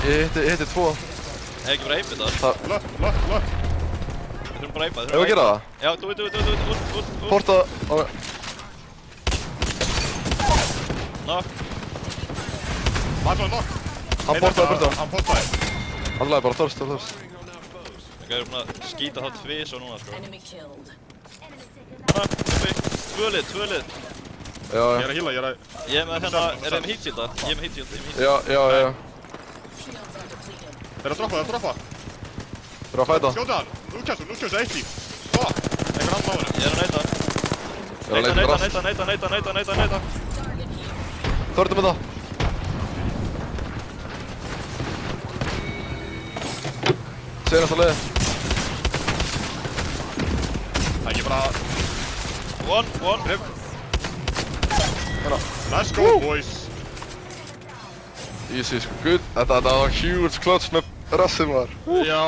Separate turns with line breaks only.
Ég hitti 2.
Ekki bara eipið það?
Look.
Við þurfum bara eipað.
Hefur að gera það?
Já, do it.
Porta...
Knock.
Knock.
Hann portaði burta.
Hann portaði.
Hann lagði bara þorst.
Það er búin að skýta þá tvís og núna sko.
Enemy killed.
Hanna, uppi. Tvö lið.
Já.
Ég er að heala,
Ég er með hérna, er þeim heatshielda? Ég er með heatshield.
Já.
Shields are depleted.
Þeir eru að droppa.
Þeir eru að fæta.
Skjóta hann. Núkjössu, eitt líf. Einhver annan á henni.
Ég er að neita.
Ég er að leita rast.
Neita.
Þorðum með það. Senast að leiði.
Það er ekki bara...
One.
Let's go, boys.
Easy, sko. Good. Þetta var huge clutch með rassið maður.
Já.